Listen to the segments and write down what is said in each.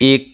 1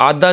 ½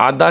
½